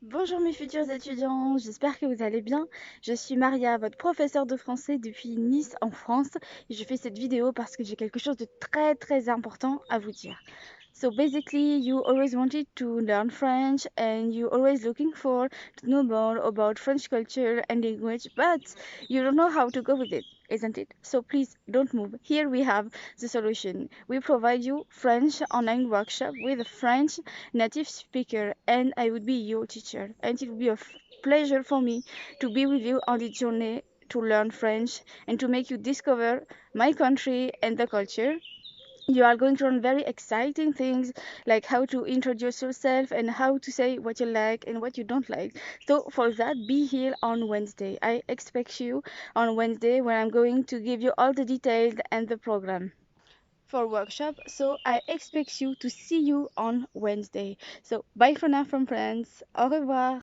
Bonjour mes futurs étudiants, j'espère que vous allez bien. Je suis Maria, votre professeure de français depuis Nice en France. Et je fais cette vidéo parce que j'ai quelque chose de très important à vous dire. So basically, you always wanted to learn French and you always looking for to know more about French culture and language, but you don't know how to go with it, isn't it? So please don't move. Here we have the solution. We provide you French online workshop with a French native speaker, and I would be your teacher. And it will be a pleasure for me to be with you on this journey to learn French and to make you discover my country and the culture. You are going to learn very exciting things like how to introduce yourself and how to say what you like and what you don't like. So for that, be here on Wednesday. I expect you on Wednesday when I'm going to give you all the details and the program for workshop. So I expect you to see you on Wednesday. So bye for now from France. Au revoir.